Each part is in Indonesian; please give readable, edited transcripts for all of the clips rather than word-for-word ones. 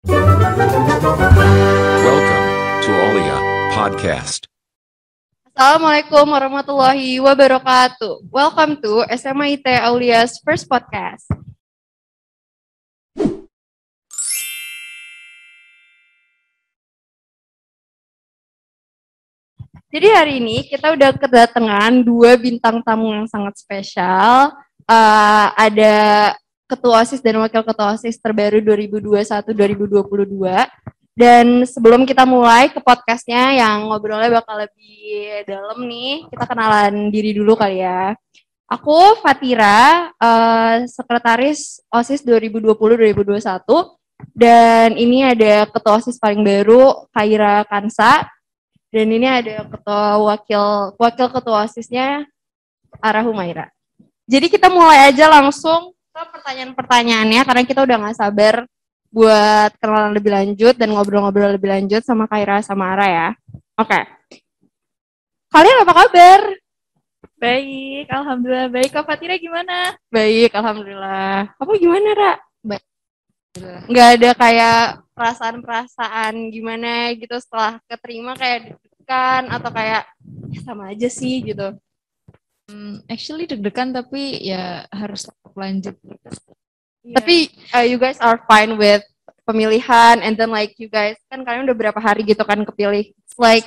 Welcome to Aulia Podcast. Assalamualaikum warahmatullahi wabarakatuh. Welcome to SMA IT Aulia's first podcast. Jadi hari ini kita udah kedatangan dua bintang tamu yang sangat spesial. Ada Ketua OSIS dan Wakil Ketua OSIS terbaru 2021-2022. Dan sebelum kita mulai ke podcastnya yang ngobrolnya bakal lebih dalam nih, kita kenalan diri dulu kali ya. Aku Fatira, Sekretaris OSIS 2020-2021. Dan ini ada Ketua OSIS paling baru, Khaira Kansa. Dan ini ada wakil ketua OSISnya Ara Humaira. Jadi kita mulai aja langsung ke pertanyaan-pertanyaannya karena kita udah gak sabar buat kenalan lebih lanjut dan ngobrol-ngobrol lebih lanjut sama Khaira sama Ara ya. Oke. Kalian apa kabar? Baik, alhamdulillah baik. Kak Fatira gimana? Baik, alhamdulillah. Kamu gimana, Ra? Baik. Nggak ada kayak perasaan-perasaan gimana gitu setelah keterima kayak deg-degan atau kayak ya sama aja sih gitu. Actually deg-degan tapi ya harus lanjut. Yeah. Tapi you guys are fine with pemilihan and then like you guys kan kalian udah berapa hari gitu kan kepilih. It's like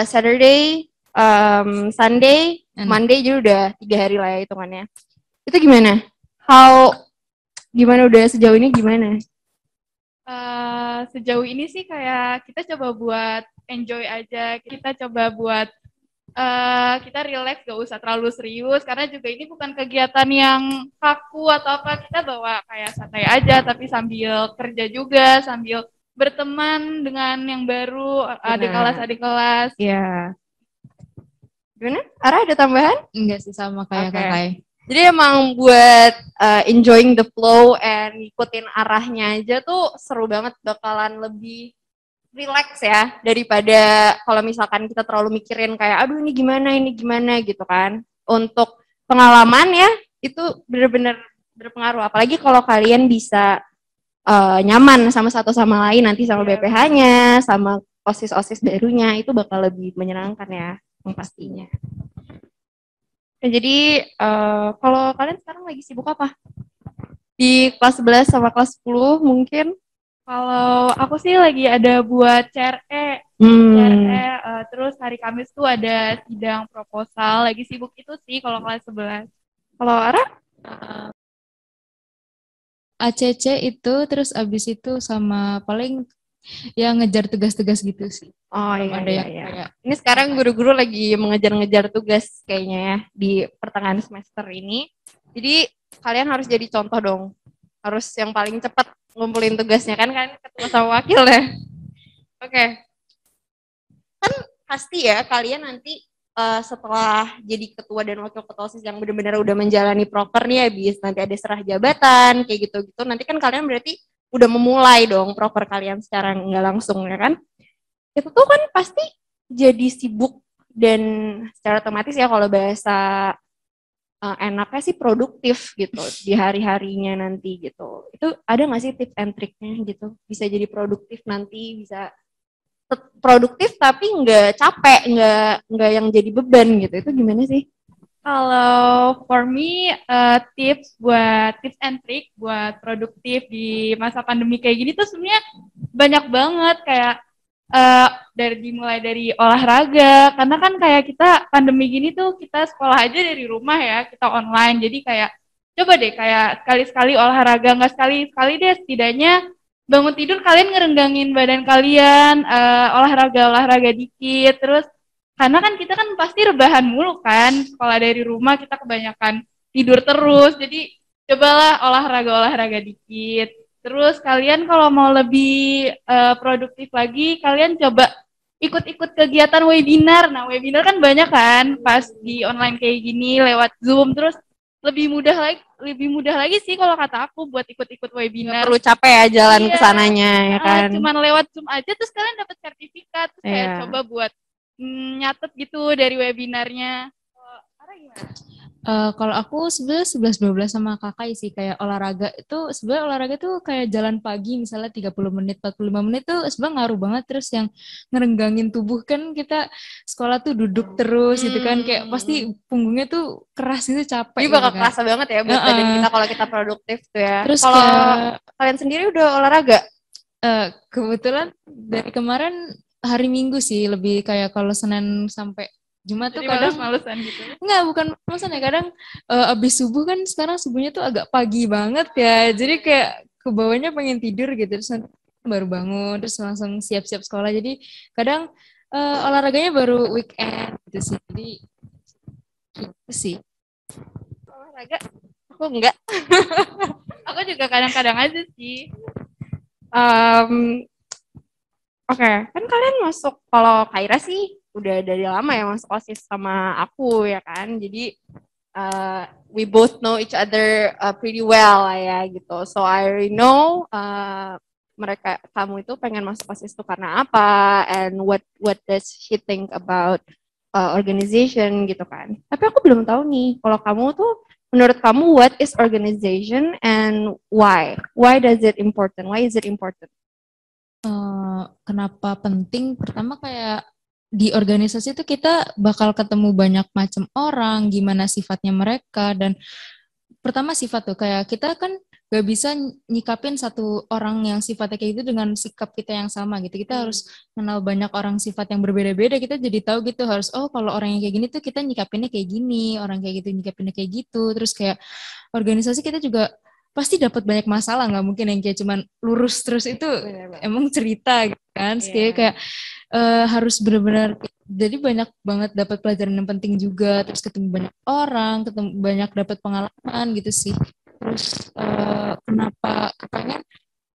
Saturday, Sunday, Monday jadi udah 3 hari lah ya hitungannya. Itu gimana? Gimana udah sejauh ini gimana? Sejauh ini sih kayak kita coba buat enjoy aja. Kita coba buat kita relax, gak usah terlalu serius karena juga ini bukan kegiatan yang kaku atau apa. Kita bawa kayak santai aja tapi sambil kerja juga, sambil berteman dengan yang baru, adik kelas. Iya. Gimana? Ara ada tambahan? Enggak sih, sama kayak Kakak. Jadi emang buat enjoying the flow and ngikutin arahnya aja tuh seru banget, bakalan lebih relax ya daripada kalau misalkan kita terlalu mikirin kayak aduh ini gimana gitu kan. Untuk pengalaman ya itu benar-benar berpengaruh, apalagi kalau kalian bisa nyaman sama satu sama lain nanti sama BPH-nya, sama OSIS-OSIS barunya itu bakal lebih menyenangkan ya yang pastinya. Nah, jadi kalau kalian sekarang lagi sibuk apa? Di kelas 11 sama kelas 10 mungkin? Kalau aku sih lagi ada buat CRE, terus hari Kamis tuh ada sidang proposal, lagi sibuk itu sih kalau kelas 11. Kalau Ara? ACC itu, terus abis itu sama paling ya ngejar tugas-tugas gitu sih. Oh iya. Ini sekarang guru-guru lagi mengejar-ngejar tugas kayaknya ya di pertengahan semester ini. Jadi kalian harus jadi contoh dong. Harus yang paling cepat ngumpulin tugasnya kan ketua sama wakil ya. Oke. Kan pasti ya kalian nanti setelah jadi ketua dan wakil ketua OSIS yang benar-benar udah menjalani proker nih habis nanti ada serah jabatan kayak gitu-gitu. Nanti kan kalian berarti udah memulai dong proker kalian secara nggak langsung ya kan. Itu tuh kan pasti jadi sibuk dan secara otomatis ya kalau bahasa enaknya sih produktif gitu di hari-harinya nanti gitu. Itu ada nggak sih tips and triknya gitu? Bisa jadi produktif nanti, bisa produktif tapi nggak capek, nggak yang jadi beban gitu. Itu gimana sih? Kalau for me tips and trick buat produktif di masa pandemi kayak gini tuh sebenarnya banyak banget kayak dimulai dari olahraga, karena kan kayak kita pandemi gini tuh kita sekolah aja dari rumah ya, kita online, jadi kayak coba deh kayak sekali-sekali olahraga, nggak sekali-sekali deh, setidaknya bangun tidur kalian ngerenggangin badan kalian, olahraga dikit, terus karena kan kita kan pasti rebahan mulu kan, sekolah dari rumah kita kebanyakan tidur terus, jadi cobalah olahraga dikit. Terus kalian kalau mau lebih produktif lagi, kalian coba ikut-ikut kegiatan webinar. Nah, webinar kan banyak kan pas di online kayak gini lewat Zoom. Terus lebih mudah lagi sih kalau kata aku buat ikut-ikut webinar. Gak perlu capek ya jalan ke sananya ya kan. Cuman lewat Zoom aja terus kalian dapat sertifikat. Terus kayak coba buat nyatet gitu dari webinarnya. Kalau aku sebenarnya 11-12 sama kakak sih, kayak olahraga itu sebenarnya olahraga tuh kayak jalan pagi misalnya 30 menit 45 menit tuh sebenarnya ngaruh banget. Terus yang ngerenggangin tubuh kan, kita sekolah tuh duduk terus gitu kan, kayak pasti punggungnya tuh keras gitu, capek Jadi gitu bakal kan. kerasa banget ya buat badan kita kalau kita produktif tuh ya. Terus Kalau kayak kalian sendiri udah olahraga? kebetulan dari kemarin hari Minggu sih, lebih kayak kalau Senin sampai Jumat tuh Jadi kadang males-malesan gitu. enggak, bukan pesan ya, kadang abis subuh kan, sekarang subuhnya tuh agak pagi banget ya, jadi kayak kebawahnya pengen tidur gitu, terus nanti baru bangun terus langsung siap-siap sekolah, jadi kadang olahraganya baru weekend gitu sih, jadi gitu sih. Olahraga? Aku enggak. Aku juga kadang-kadang aja sih. Oke, kan kalian masuk, kalau Kaira sih udah dari lama ya masuk OSIS sama aku ya kan. Jadi we both know each other pretty well lah ya gitu. So I already know kamu itu pengen masuk OSIS itu karena apa, and what does she think about organization gitu kan. Tapi aku belum tahu nih, kalau kamu tuh menurut kamu what is organization and why? Why does it important? Why is it important? Kenapa penting? Pertama, kayak di organisasi itu kita bakal ketemu banyak macam orang, gimana sifatnya mereka, dan pertama sifat tuh, kayak kita kan gak bisa nyikapin satu orang yang sifatnya kayak gitu dengan sikap kita yang sama gitu. Kita harus kenal banyak orang sifat yang berbeda-beda, kita jadi tahu gitu, harus kalau orang yang kayak gini tuh kita nyikapinnya kayak gini, orang kayak gitu nyikapinnya kayak gitu. Terus kayak organisasi kita juga pasti dapat banyak masalah, nggak mungkin yang kayak cuman lurus terus, itu emang cerita gitu kan. Kayak harus benar-benar, jadi banyak banget dapat pelajaran yang penting juga, terus ketemu banyak orang, ketemu banyak dapat pengalaman gitu sih. Terus kenapa kepengen,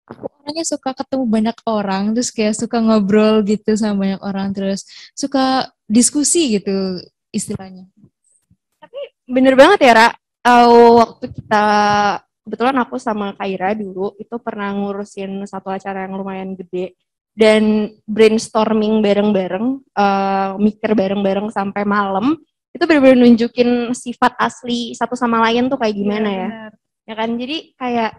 aku orangnya suka ketemu banyak orang, terus kayak suka ngobrol gitu sama banyak orang, terus suka diskusi gitu istilahnya. Tapi bener banget ya, Ra. Waktu kita, kebetulan aku sama Kaira dulu itu pernah ngurusin satu acara yang lumayan gede, dan brainstorming bareng-bareng, mikir bareng-bareng sampai malam, itu benar-benar nunjukin sifat asli satu sama lain tuh kayak gimana ya. Benar. Ya kan, jadi kayak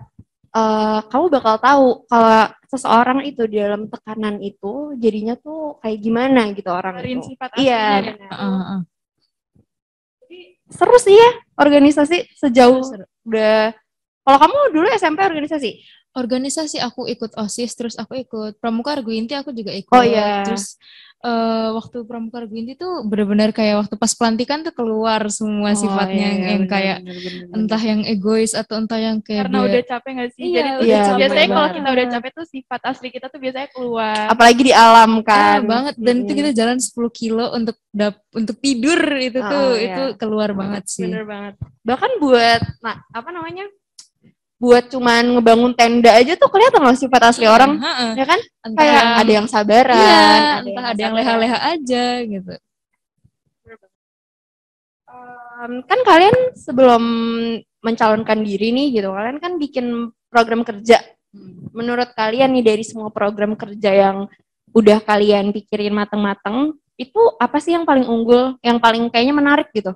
kamu bakal tahu kalau seseorang itu di dalam tekanan itu jadinya tuh kayak gimana gitu orang Keluarin itu. sifat aslinya. Iya. Benar. Seru sih ya organisasi sejauh Seru. udah. Kalau kamu dulu SMP organisasi? Organisasi aku ikut OSIS, terus aku ikut Pramuka Arguinti, aku juga ikut. Oh iya. Terus waktu Pramuka Arguinti tuh benar-benar kayak waktu pas pelantikan tuh keluar semua sifatnya yang bener, kayak bener. entah yang egois atau entah yang kayak Karena dia, udah capek gak sih? Iya, Jadi tuh udah capek biasanya kalau banget. kita udah capek tuh sifat asli kita tuh biasanya keluar. Apalagi di alam kan. banget, dan itu kita jalan 10 kilo untuk tidur, itu itu keluar banget sih. Bener banget. Bahkan buat buat cuman ngebangun tenda aja tuh kelihatan loh sifat asli orang, ya kan? Entah Kayak yang, ada yang sabaran, entah ada yang leha-leha aja gitu. Kan kalian sebelum mencalonkan diri nih gitu, kalian kan bikin program kerja. Menurut kalian nih, dari semua program kerja yang udah kalian pikirin mateng-mateng, itu apa sih yang paling unggul, yang paling kayaknya menarik gitu?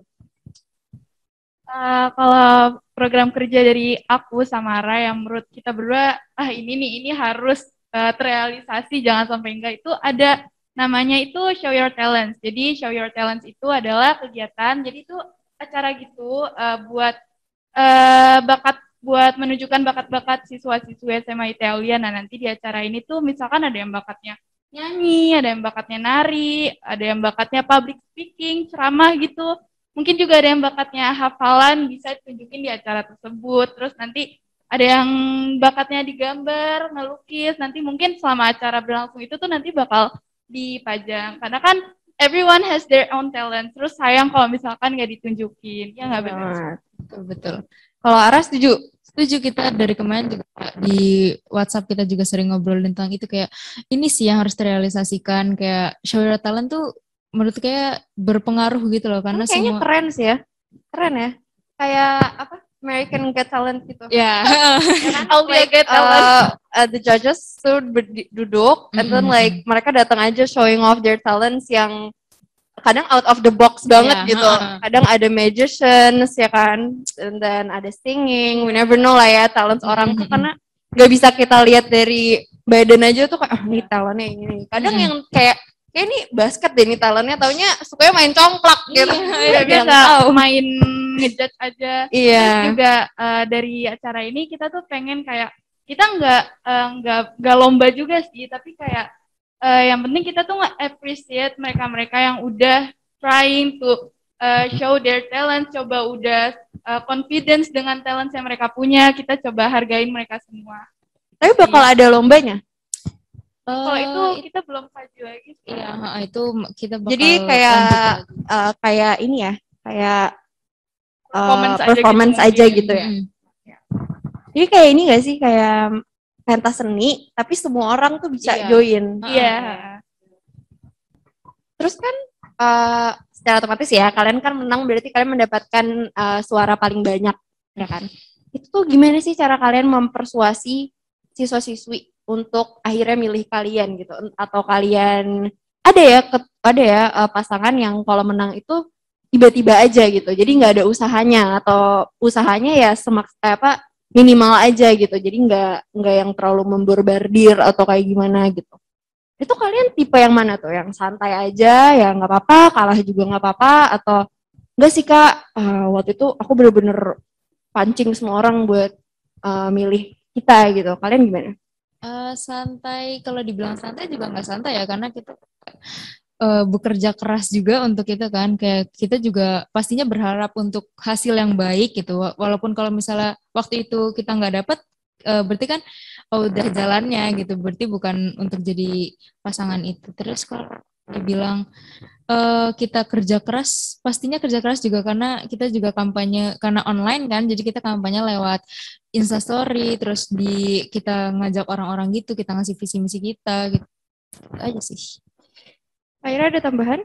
Kalau program kerja dari aku sama Ra yang menurut kita berdua, ini harus terrealisasi, jangan sampai enggak, itu ada namanya itu Show Your Talents. Jadi Show Your Talents itu adalah kegiatan, jadi itu acara gitu buat menunjukkan bakat-bakat siswa-siswa SMA Italia. Nah, nanti di acara ini tuh misalkan ada yang bakatnya nyanyi, ada yang bakatnya nari, ada yang bakatnya public speaking, ceramah gitu. Mungkin juga ada yang bakatnya hafalan, bisa ditunjukin di acara tersebut. Terus nanti ada yang bakatnya digambar, ngelukis. Nanti mungkin selama acara berlangsung itu tuh nanti bakal dipajang. Karena kan everyone has their own talent. Terus sayang kalau misalkan nggak ditunjukin. Ya nggak benar. Betul. Kalau Ara setuju? Setuju, kita dari kemarin juga di WhatsApp kita juga sering ngobrol tentang itu, kayak ini sih yang harus terrealisasikan, kayak Show Your Talent tuh menurut kayak berpengaruh gitu loh, karena kayaknya semua keren sih ya. Keren ya. Kayak apa? American Got Talent gitu. ya. Like, the judges tuh duduk, and then like mereka datang aja showing off their talents yang kadang out of the box banget Iya, gitu. Kadang ada magicians ya kan, dan ada singing. We never know lah ya talent orang tuh, karena nggak bisa kita lihat dari badan aja tuh kayak nih talentnya ini. Kadang yang kayak ini basket deh nih talentnya, taunya sukanya main complak gitu. Nggak biasa main ngejudge aja. Iya. Terus juga dari acara ini kita tuh pengen kayak kita nggak lomba juga sih, tapi kayak yang penting kita tuh nge-appreciate mereka-mereka yang udah trying to show their talent, coba udah confidence dengan talent yang mereka punya, kita coba hargain mereka semua. Tapi bakal ada lombanya? Kalau itu kita belum kaji lagi. Iya, itu kita bakal jadi kayak ini ya, kayak performance aja gitu ya. Jadi kayak ini gak sih, kayak pentas seni, tapi semua orang tuh bisa join. Iya. Terus kan secara otomatis ya, kalian kan menang berarti kalian mendapatkan suara paling banyak, ya kan? Itu tuh gimana sih cara kalian mempersuasi siswa-siswi untuk akhirnya milih kalian gitu? Atau kalian ada ya pasangan yang kalau menang itu tiba-tiba aja gitu, jadi nggak ada usahanya, atau usahanya ya minimal aja gitu, jadi nggak yang terlalu memborbardir atau kayak gimana gitu. Itu kalian tipe yang mana tuh? Yang santai aja, ya nggak apa-apa, kalah juga nggak apa-apa, atau enggak sih Kak, waktu itu aku bener-bener pancing semua orang buat milih kita gitu. Kalian gimana? Santai, kalau dibilang santai juga nggak santai ya, karena kita bekerja keras juga untuk itu kan, kayak kita juga pastinya berharap untuk hasil yang baik gitu, walaupun kalau misalnya waktu itu kita nggak dapet, berarti kan udah jalannya gitu, berarti bukan untuk jadi pasangan itu. Terus kalau dibilang kita kerja keras, pastinya kerja keras juga karena kita juga kampanye karena online kan, jadi kita kampanye lewat Instastory, terus kita ngajak orang-orang gitu, kita ngasih visi misi kita gitu aja sih. Akhirnya ada tambahan?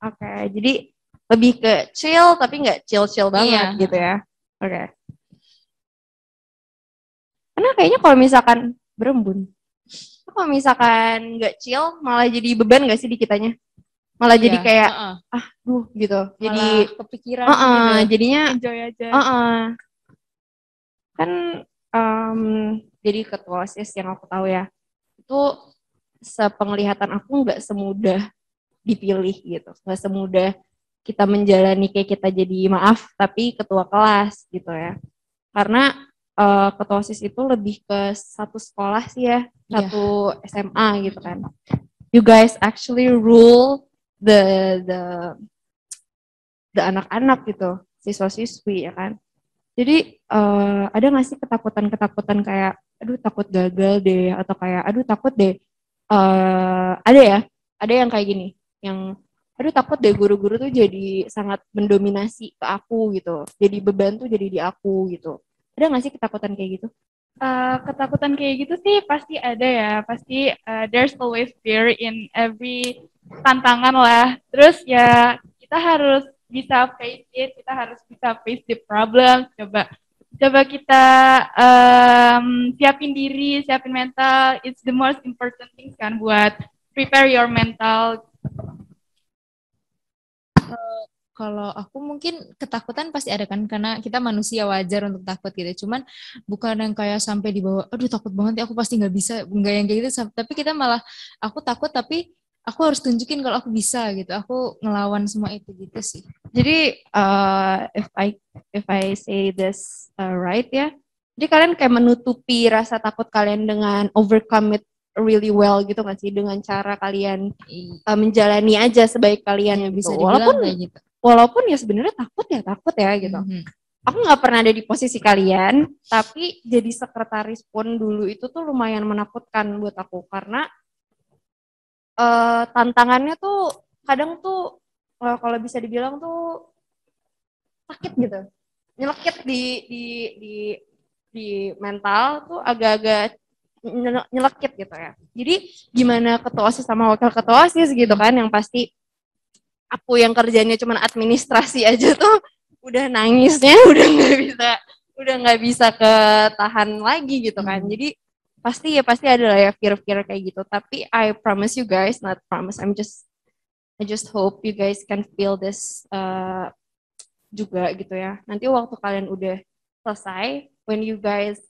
Oke, jadi lebih ke chill tapi nggak chill banget gitu ya. Oke. Karena kayaknya kalau misalkan berembun, kalau misalkan nggak chill malah jadi beban nggak sih di kitanya? Malah jadi kayak gitu. Jadi malah kepikiran gitu. Jadinya enjoy aja. Kan jadi ketua OSIS yang aku tahu ya, itu sepenglihatan aku nggak semudah dipilih gitu, nggak semudah kita menjalani kayak kita jadi tapi ketua kelas gitu ya, karena ketua OSIS itu lebih ke satu sekolah sih ya, satu SMA gitu kan. You guys actually rule the anak-anak gitu, siswa-siswi ya kan. Jadi ada nggak sih ketakutan kayak aduh takut gagal deh, atau kayak aduh takut deh ada yang kayak gini, yang aduh takut deh guru-guru tuh jadi sangat mendominasi ke aku gitu, jadi beban tuh jadi di aku gitu. Ada nggak sih ketakutan kayak gitu? Ketakutan kayak gitu sih pasti ada ya, pasti there's always fear in every tantangan lah. Terus ya kita harus bisa face it, kita harus bisa face the problem. Coba kita siapin diri, siapin mental. It's the most important thing kan buat prepare your mental. Kalau aku mungkin ketakutan pasti ada kan, karena kita manusia, wajar untuk takut gitu. Cuman bukan yang kayak sampai dibawa, aduh takut banget ya aku pasti nggak bisa, nggak yang kayak gitu. Tapi kita malah, aku takut tapi aku harus tunjukin kalau aku bisa gitu. Aku ngelawan semua itu gitu sih. Jadi if I say this right ya, jadi kalian kayak menutupi rasa takut kalian dengan overcome it really well gitu nggak sih, dengan cara kalian menjalani aja sebaik kalian bisa gitu. Walaupun kayak gitu. Walaupun ya sebenarnya takut ya gitu. Aku nggak pernah ada di posisi kalian, tapi jadi sekretaris pun dulu itu tuh lumayan menakutkan buat aku, karena tantangannya tuh kadang tuh kalau bisa dibilang tuh sakit gitu, nyelekit di mental tuh agak-agak nyelekit gitu ya. Jadi gimana ketua OSIS sama wakil ketua OSIS gitu kan, yang pasti aku yang kerjanya cuma administrasi aja tuh udah nangisnya udah nggak bisa ketahan lagi gitu kan. Jadi pasti ada lah ya fear kayak gitu. Tapi I promise you guys, not promise, I'm just I just hope you guys can feel this juga gitu ya. Nanti waktu kalian udah selesai, when you guys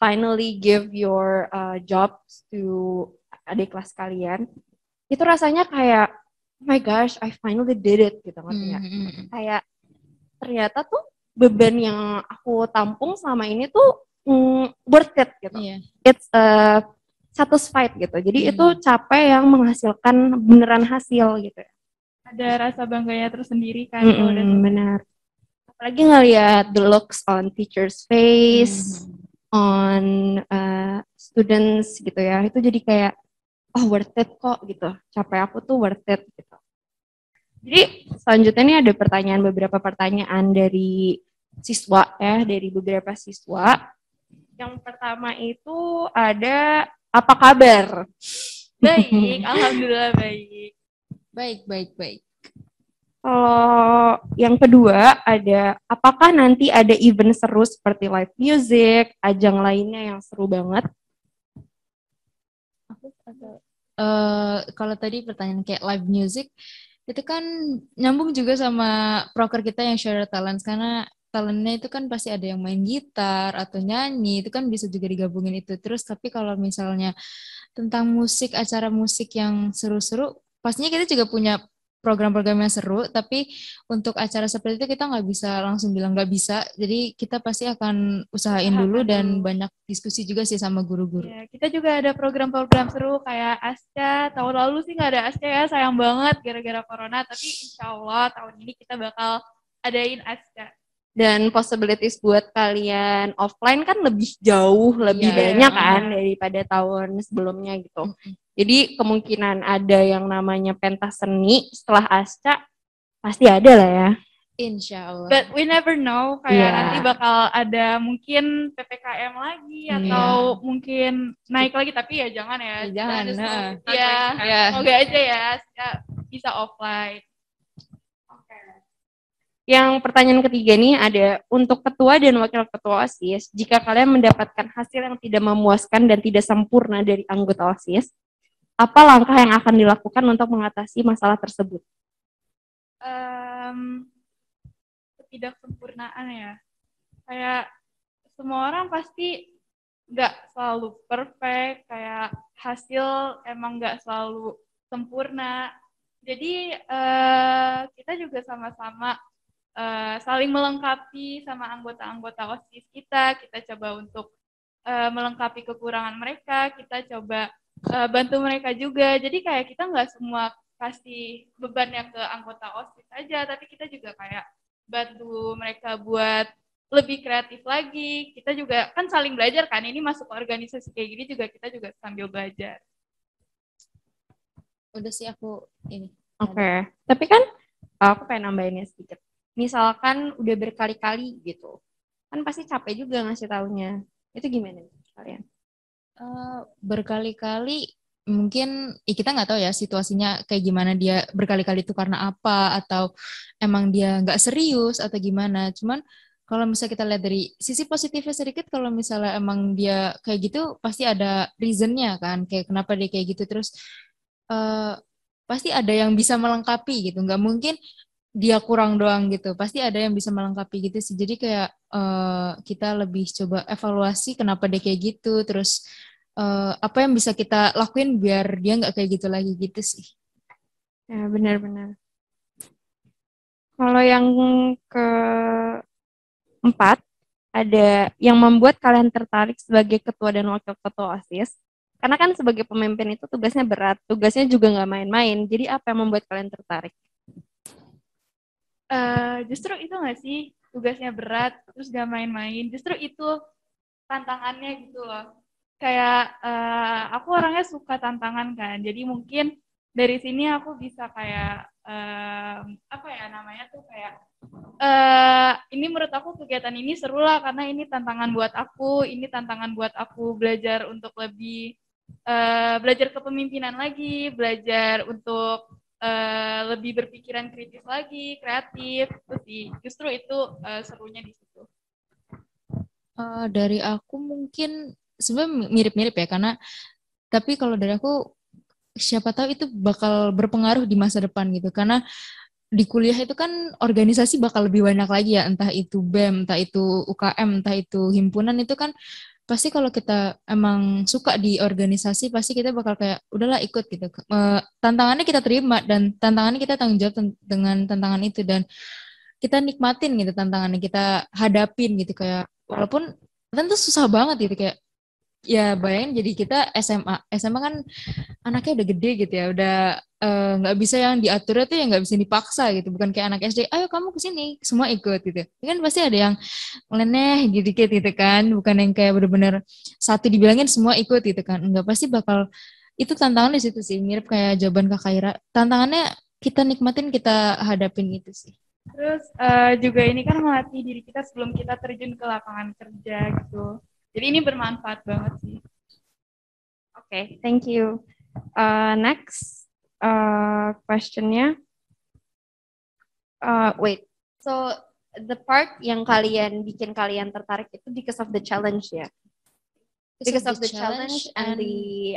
finally give your jobs to adik kelas kalian, itu rasanya kayak, oh my gosh, I finally did it gitu, ngerti nggak? Kayak ternyata tuh beban yang aku tampung selama ini tuh worth it gitu. Iya. It's satisfied gitu. Jadi itu capek yang menghasilkan beneran hasil gitu ya. Ada rasa bangganya tersendiri kan kalau udah selesai. Benar. Apalagi ngeliat the looks on teacher's face, on students gitu ya. Itu jadi kayak, oh worth it kok gitu. Capek aku tuh worth it gitu. Jadi selanjutnya ini ada beberapa pertanyaan dari siswa ya, dari beberapa siswa. Yang pertama itu ada, apa kabar? Baik, alhamdulillah baik. Baik. Kalau yang kedua ada, apakah nanti ada event seru seperti live music, ajang lainnya yang seru banget? Kalau tadi pertanyaan kayak live music, itu kan nyambung juga sama proker kita yang share talents, karena talentnya itu kan pasti ada yang main gitar atau nyanyi, itu kan bisa juga digabungin itu. Terus tapi kalau misalnya tentang musik, acara musik yang seru-seru, pastinya kita juga punya program-program yang seru, tapi untuk acara seperti itu kita nggak bisa langsung bilang nggak bisa, jadi kita pasti akan usahain dulu dan banyak diskusi juga sih sama guru-guru. Ya, kita juga ada program-program seru kayak ASCA. Tahun lalu sih nggak ada ASCA ya, sayang banget gara-gara corona, tapi insya Allah tahun ini kita bakal adain ASCA. Dan possibilities buat kalian offline kan lebih jauh, lebih banyak kan daripada tahun sebelumnya gitu. Jadi kemungkinan ada yang namanya pentas seni setelah ASCA pasti ada lah ya. Insya Allah. But we never know, kayak nanti bakal ada mungkin PPKM lagi atau mungkin naik lagi, tapi ya jangan ya. Jangan. Semoga aja ya ASCA bisa offline. Yang pertanyaan ketiga nih ada, untuk ketua dan wakil ketua OSIS, jika kalian mendapatkan hasil yang tidak memuaskan dan tidak sempurna dari anggota OSIS, apa langkah yang akan dilakukan untuk mengatasi masalah tersebut? Ketidaksempurnaan ya. Kayak semua orang pasti nggak selalu perfect, kayak hasil emang nggak selalu sempurna. Jadi kita juga sama-sama saling melengkapi sama anggota-anggota OSIS kita coba untuk melengkapi kekurangan mereka, kita coba bantu mereka juga. Jadi kayak kita nggak semua kasih bebannya ke anggota OSIS aja, tapi kita juga kayak bantu mereka buat lebih kreatif lagi. Kita juga kan saling belajar kan, ini masuk organisasi kayak gini juga kita juga sambil belajar. Udah sih aku ini. Oke. Tapi kan aku pengen nambahinnya sedikit. Misalkan udah berkali-kali gitu, kan pasti capek juga ngasih taunya. Itu gimana kalian? Berkali-kali mungkin kita nggak tahu ya situasinya kayak gimana, dia berkali-kali itu karena apa, atau emang dia nggak serius atau gimana. Cuman kalau misalnya kita lihat dari sisi positifnya sedikit, kalau misalnya emang dia kayak gitu pasti ada reasonnya kan, kayak kenapa dia kayak gitu. Terus pasti ada yang bisa melengkapi gitu, nggak mungkin dia kurang doang gitu, pasti ada yang bisa melengkapi gitu sih. Jadi kayak kita lebih coba evaluasi kenapa dia kayak gitu, terus apa yang bisa kita lakuin biar dia nggak kayak gitu lagi gitu sih. Ya benar-benar. Kalau yang keempat, ada yang membuat kalian tertarik sebagai ketua dan wakil ketua OSIS. Karena kan sebagai pemimpin itu tugasnya berat, tugasnya juga nggak main-main. Jadi apa yang membuat kalian tertarik? Justru itu nggak sih, tugasnya berat terus gak main-main, justru itu tantangannya gitu loh. Kayak aku orangnya suka tantangan kan, jadi mungkin dari sini aku bisa kayak apa ya namanya tuh, kayak ini menurut aku kegiatan ini seru lah karena ini tantangan buat aku, ini tantangan buat aku belajar untuk lebih belajar kepemimpinan lagi, belajar untuk lebih berpikiran kritis lagi, kreatif, itu sih. Justru itu serunya di situ. Dari aku mungkin sebenarnya mirip-mirip ya, karena tapi kalau dari aku siapa tahu itu bakal berpengaruh di masa depan gitu. Karena di kuliah itu kan organisasi bakal lebih banyak lagi ya, entah itu BEM, entah itu UKM, entah itu himpunan, itu kan pasti kalau kita emang suka di organisasi pasti kita bakal kayak udahlah ikut gitu. Tantangannya kita terima dan tantangannya kita tanggung jawab dengan tantangan itu, dan kita nikmatin gitu tantangannya, kita hadapin gitu, kayak walaupun tentu susah banget gitu, kayak ya bayangin jadi kita SMA kan anaknya udah gede gitu ya, udah nggak bisa yang diaturnya tuh yang nggak bisa dipaksa gitu, bukan kayak anak SD, ayo kamu kesini semua ikut gitu. Ini kan pasti ada yang leneh dikit gitu kan, bukan yang kayak bener-bener satu dibilangin semua ikut gitu kan, nggak, pasti bakal itu tantangan di situ sih, mirip kayak jawaban Kak Kaira, tantangannya kita nikmatin, kita hadapin gitu sih. Terus juga ini kan melatih diri kita sebelum kita terjun ke lapangan kerja gitu. Jadi ini bermanfaat banget sih. Oke, thank you. Next questionnya. Wait, so the part yang bikin kalian tertarik itu because of the challenge ya? Because of the challenge and the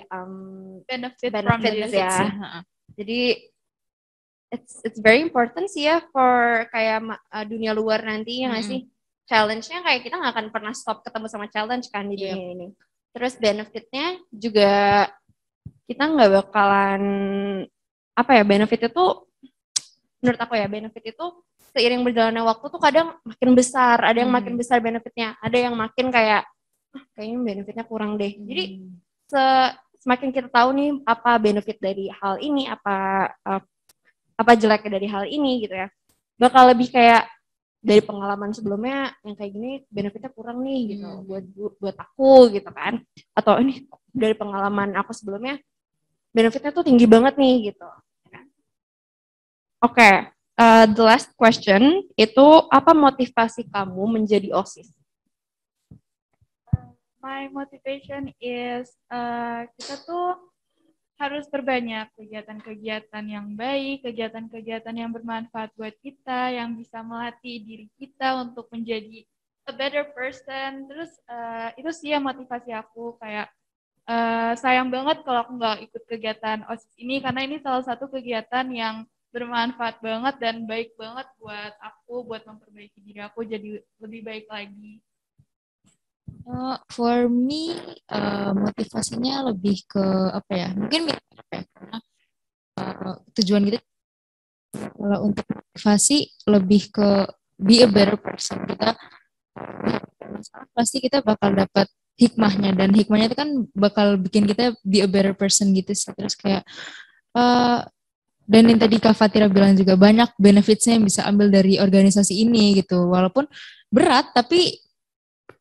Benefit from the benefits ya. Jadi it's very important sih ya for kayak dunia luar nanti ya nggak sih? Challenge-nya kayak kita nggak akan pernah stop ketemu sama challenge kan di dunia ini. Terus benefit-nya juga kita nggak bakalan benefit itu menurut aku ya, benefit itu seiring berjalannya waktu tuh kadang makin besar, ada yang makin besar benefitnya, ada yang makin kayak kayaknya benefitnya kurang deh. Jadi semakin kita tahu nih apa benefit dari hal ini, apa jeleknya dari hal ini gitu ya, bakal lebih kayak dari pengalaman sebelumnya yang kayak gini benefitnya kurang nih gitu buat aku gitu kan, atau ini dari pengalaman aku sebelumnya benefitnya tuh tinggi banget nih gitu. Oke, the last question itu apa motivasi kamu menjadi OSIS? My motivation is kita tuh harus perbanyak kegiatan-kegiatan yang baik, kegiatan-kegiatan yang bermanfaat buat kita, yang bisa melatih diri kita untuk menjadi a better person. Terus itu sih yang motivasi aku, kayak sayang banget kalau aku nggak ikut kegiatan OSIS ini, karena ini salah satu kegiatan yang bermanfaat banget dan baik banget buat aku, buat memperbaiki diri aku jadi lebih baik lagi. For me, motivasinya lebih ke apa ya? Mungkin mirip ya, karena tujuan kita kalau untuk motivasi lebih ke be a better person. Kita pasti kita bakal dapat hikmahnya, dan hikmahnya itu kan bakal bikin kita be a better person gitu sih. Terus kayak dan yang tadi Kak Fatira bilang juga banyak benefitsnya yang bisa ambil dari organisasi ini gitu. Walaupun berat, tapi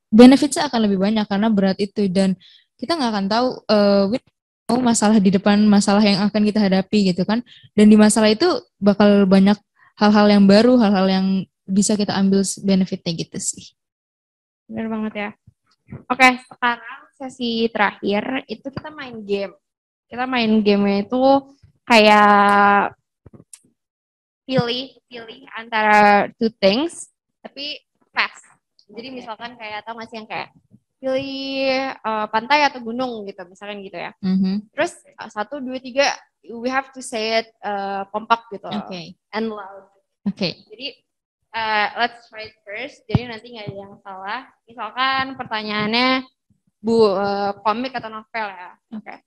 benefitsnya akan lebih banyak karena berat itu, dan kita nggak akan tahu masalah di depan, masalah yang akan kita hadapi gitu kan, dan di masalah itu bakal banyak hal-hal yang baru, hal-hal yang bisa kita ambil benefitnya gitu sih. Benar banget ya. Oke, sekarang sesi terakhir itu kita main game. Kita main game itu kayak pilih antara two things tapi fast. Jadi misalkan kayak tau gak sih yang kayak pilih pantai atau gunung gitu, misalkan gitu ya. Terus 1, 2, 3 we have to say it kompak gitu. And loud. Jadi let's try it first. Jadi nanti nggak ada yang salah. Misalkan pertanyaannya komik atau novel ya.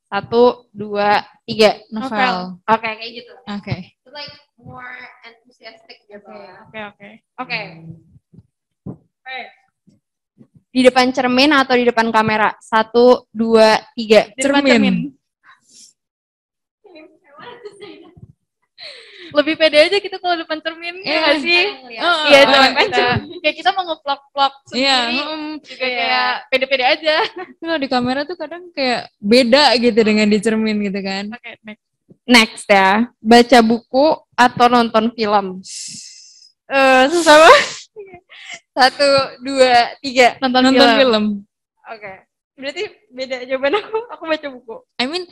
1, 2, 3 novel. Kayak gitu. It's like more enthusiastic gitu. Oke. Di depan cermin atau di depan kamera? 1, 2, 3. Cermin. Lebih pede aja kita kalau depan cermin, ya nggak sih? Iya, kayak kita mau nge-vlog sendiri, juga kayak pede-pede aja. Kalau di kamera tuh kadang kayak beda gitu dengan di cermin gitu kan. Oke, next ya, baca buku atau nonton film? Susah banget. 1, 2, 3. Nonton film. Oke. Berarti beda jawaban aku baca buku. I mean,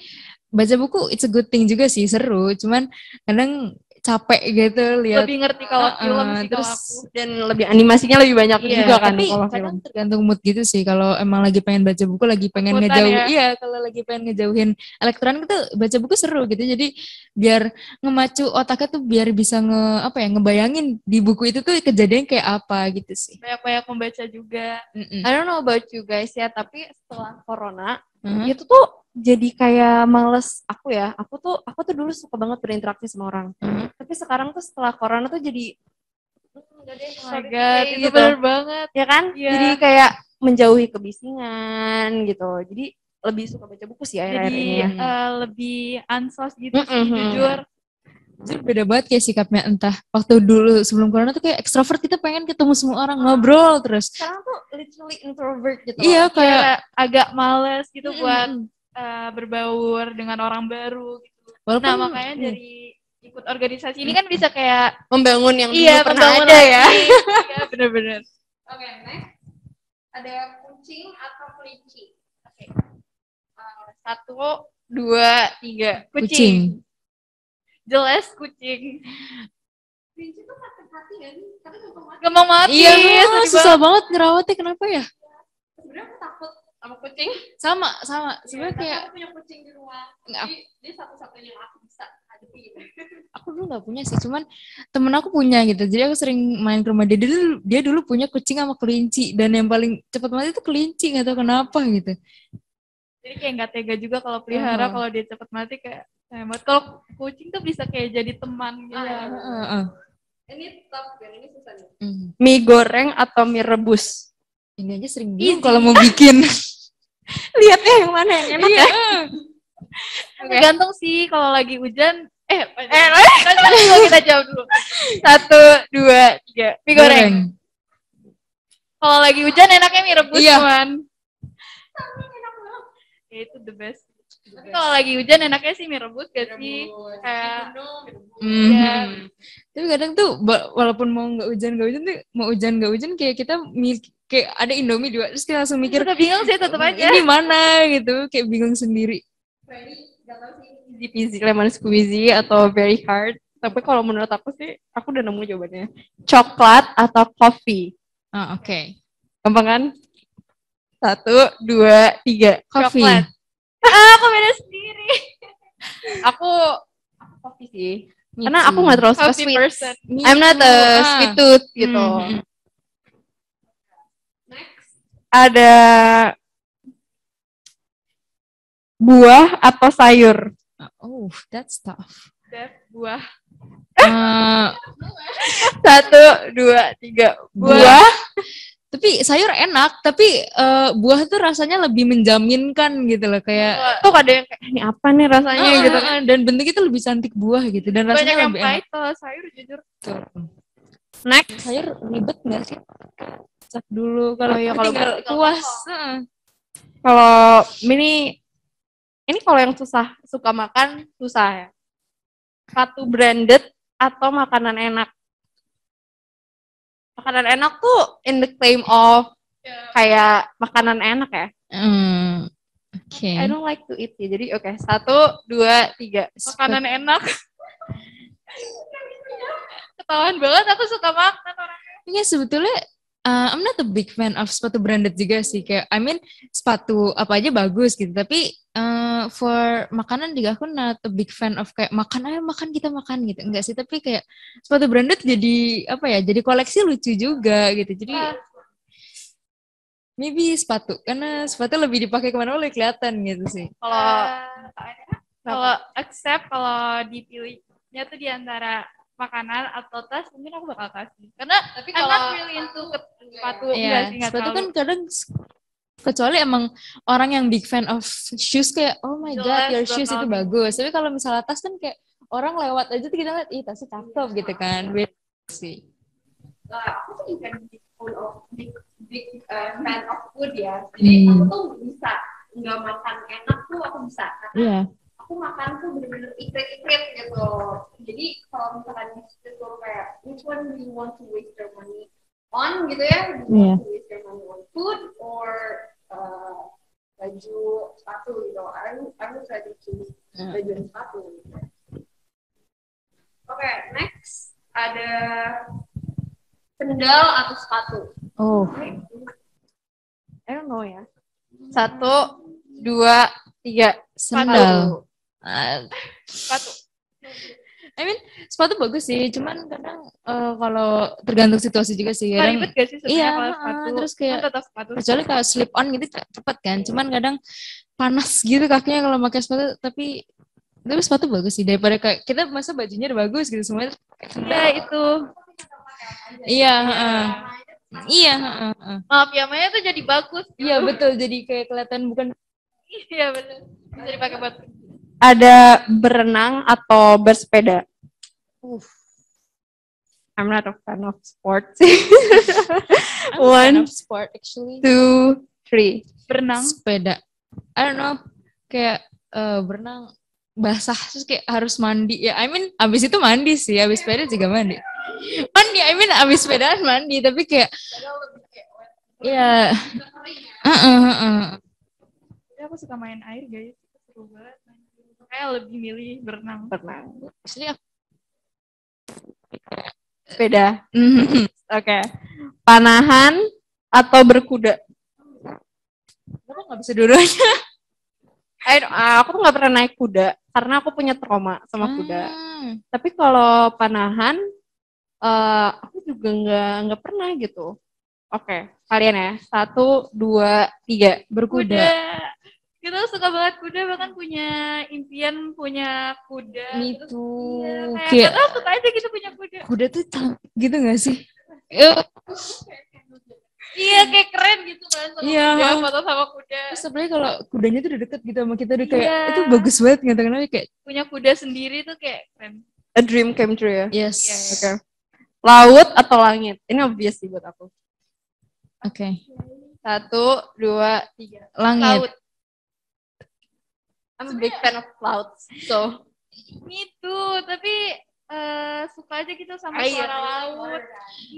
baca buku it's a good thing juga sih, seru. Cuman kadang capek gitu lihat. Lebih ngerti kalau film sih kalau Terus aku. Dan lebih animasinya lebih banyak iya, juga kan tapi kalau kadang film. tergantung mood gitu sih. Kalau emang lagi pengen baca buku, lagi pengen Mood-moodan ngejauh, ya. iya kalau lagi pengen ngejauhin elektronik itu baca buku seru gitu. Jadi biar ngemacu otaknya tuh biar bisa ngebayangin di buku itu tuh kejadian kayak apa gitu sih. Banyak-banyak membaca juga. Mm-mm. I don't know about you guys ya, tapi setelah corona Mhm. itu tuh jadi kayak males aku ya. Aku tuh dulu suka banget berinteraksi sama orang. Mhm. Tapi sekarang tuh setelah corona tuh jadi enggak deh, Oh my sorry god, deh, itu gitu. bener banget. Ya kan? Iya. Jadi kayak menjauhi kebisingan gitu. Jadi lebih suka baca buku sih akhir-akhir Jadi ini ya. lebih ansos gitu sih, Mm-mm. jujur. Jujur beda banget kayak sikapnya, entah waktu dulu sebelum corona tuh kayak ekstrovert, kita pengen ketemu semua orang, ngobrol terus. Sekarang tuh literally introvert gitu Iya loh. kayak Kayak agak males gitu buat mm-mm. berbaur dengan orang baru gitu. Walaupun Nah makanya dari ikut organisasi ini kan bisa kayak Membangun yang dulu iya pernah membangun ada lagi. ya. Iya bener-bener. Oke, next. Ada kucing atau kelinci? Oke. 1, 2, 3. kucing. Jelas kucing. Kelinci tuh sakit hati kan? Tapi gampang mati. Gampang mati. Iya, sedih susah banget ngerawatnya, kenapa ya? Sebenarnya aku takut sama kucing. Sama, sebenarnya Tapi kayak aku punya kucing di rumah. Nggak. Jadi dia satu-satunya yang aku bisa hadapi. aku dulu nggak punya sih, cuman temen aku punya gitu. Jadi aku sering main ke rumah dia dulu punya kucing sama kelinci, dan yang paling cepat mati itu kelinci, nggak tahu kenapa gitu. Jadi kayak nggak tega juga kalau pelihara, kalau dia cepet mati kayak hemat. Kalau kucing tuh bisa kayak jadi teman gitu. Ini tough kan, ini susah nih. Mm. Mie goreng atau mie rebus? Ini aja sering Easy. bingung kalau mau bikin. Lihatnya yang mana yang enak ya? Tergantung sih kalau lagi hujan. Kita jawab dulu. 1, 2, 3. Mie goreng. Kalau lagi hujan enaknya mie rebus Iya. cuman. Ya itu the best. Tapi kalau lagi hujan enaknya sih mie rebus gak sih? Kayak ya, Tapi kadang tuh walaupun mau nggak hujan nggak hujan kayak kita kayak ada Indomie 2 terus kita langsung mikir suka bingung sih tetap aja. ini mana gitu, kayak bingung sendiri. Easy peasy lemon squeezy atau very hard. Tapi kalau menurut aku sih, aku udah nemu jawabannya. Coklat atau coffee? Oke. Gampang kan? 1, 2, 3. Coffee. Coklat. aku beda sendiri. Aku coffee sih. Karena aku nggak terlalu suka Coffee sweet. person. I'm not a sweet tooth gitu. Next. Ada buah atau sayur? Oh, that's tough. Buah. 1, 2, 3. Buah. Tapi sayur enak, tapi buah tuh rasanya lebih menjaminkan gitu loh, kayak Tuh ada yang kayak ini apa nih rasanya gitu kan. dan bentuknya tuh lebih cantik buah gitu, dan Banyak rasanya yang lebih pahit enak. kalau sayur jujur. Next. Sayur ribet nggak sih? Cak dulu kalau kalau tinggal kuas. Kalau ini kalau yang suka makan susah ya. Sepatu branded atau makanan enak? Makanan enak tuh in the claim of kayak makanan enak ya. Oke. I don't like to eat ya. Jadi oke, 1, 2, 3. Makanan enak. Ketahuan banget aku suka makan orangnya. Ya sebetulnya I'm not a big fan of sepatu branded juga sih, kayak I mean sepatu apa aja bagus gitu, tapi for makanan juga aku not a big fan of kayak makan kita makan gitu, enggak sih, tapi kayak sepatu branded jadi apa ya, jadi koleksi lucu juga gitu, jadi maybe sepatu, karena sepatu lebih dipakai kemana boleh kelihatan gitu sih. Kalau accept, kalau dipilihnya tuh diantara makanan atau tas, mungkin aku bakal kasih. Karena Tapi I'm kalau not really into sepatu. Iya, sepatu kan kadang kecuali emang orang yang big fan of shoes kayak oh my god your shoes itu bagus. Tapi kalau misalnya tas kan kayak orang lewat aja tuh kita lihat ih tasnya cakep gitu kan. Beda sih. Aku tuh bukan big fan of food ya. Jadi aku tuh bisa nggak makan enak tuh aku bisa. Karena aku makan tuh bener-bener ikrit-ikrit gitu. Jadi kalau misalkan itu kayak which one do you want to waste your money on gitu ya? Do you want to waste your money on food or baju sepatu gitu? I would try to choose baju dan sepatu gitu. Oke, next ada sendal atau sepatu. Oh, I don't know ya. 1, 2, 3. sendal. Sepatu. I mean, sepatu bagus sih, cuman kadang kalau tergantung situasi juga sih. Nggak Kadang, ribet gak sih sebenarnya iya, kalau sepatu? terus kayak Kan tetap sepatu. kecuali kalau slip on gitu cepet kan. Cuman kadang panas gitu kakinya kalau pakai sepatu. Tapi sepatu bagus sih daripada kayak kita masa bajunya udah bagus gitu semuanya. Iya itu. Iya, heeh. Iya, heeh. Maaf ya, Maya tuh jadi bagus. Iya betul. Jadi kayak kelihatan bukan. Iya benar. Bisa dipakai buat Ada berenang atau bersepeda? I'm not a fan of sports. I'm a fan 1, of sport actually. 2, 3. berenang. Sepeda. I don't know. Kayak berenang basah terus kayak harus mandi ya. I mean abis itu mandi sih. Abis sepeda juga mandi. Abis sepedaan mandi tapi kayak ya. Tapi aku suka main air guys. Seru banget. Kayak lebih milih berenang. Actually aku Sepeda. Oke. Panahan atau berkuda? kenapa nggak bisa dua-duanya? Aku tuh nggak pernah naik kuda karena aku punya trauma sama kuda. Tapi kalau panahan, aku juga nggak pernah gitu. Oke, kalian ya. 1, 2, 3. Berkuda. Kuda. Kita suka banget kuda, bahkan punya impian punya kuda. Me Terus, too. iya, kayak Kayak kita suka aja gitu punya kuda. kuda tuh cantik gitu gak sih? Iya kayak keren gitu kan sama Iya. kuda, foto sama kuda. Terus sebenarnya kalau kudanya tuh udah deket gitu sama kita udah kayak Iya. itu bagus banget nggak tahu kenapa kayak Punya kuda sendiri tuh kayak keren. A dream came true ya. yes. Iya. Oke. Laut atau langit? Ini obvious sih buat aku. Oke. 1, 2, 3. Langit. Laut. I'm a big fan of clouds. So, Itu, tapi suka aja gitu sama Iya. suara laut.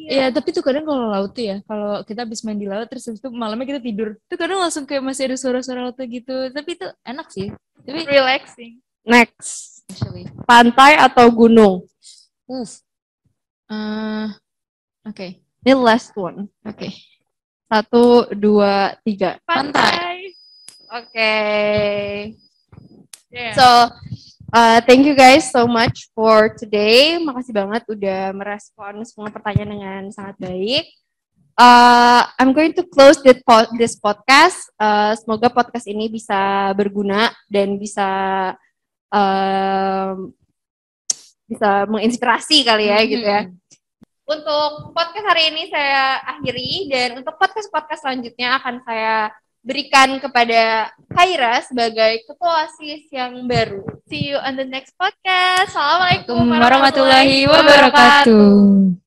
Iya, tapi tuh kadang kalau laut tuh ya, kalau kita habis main di laut terus habis itu malamnya kita tidur, tuh kadang langsung kayak masih ada suara-suara laut gitu. Tapi itu enak sih. Tapi Relaxing. next. actually, Pantai atau gunung? Oke, Ini last one. oke. 1, 2, 3. Pantai. Oke. Yeah. So, thank you guys so much for today. Makasih banget udah merespon semua pertanyaan dengan sangat baik. I'm going to close this podcast. Semoga podcast ini bisa berguna dan bisa menginspirasi kali ya gitu ya. Untuk podcast hari ini saya akhiri dan untuk podcast-podcast selanjutnya akan saya berikan kepada Khaira sebagai ketua OSIS yang baru. See you on the next podcast. Assalamualaikum Warahmatullahi wabarakatuh.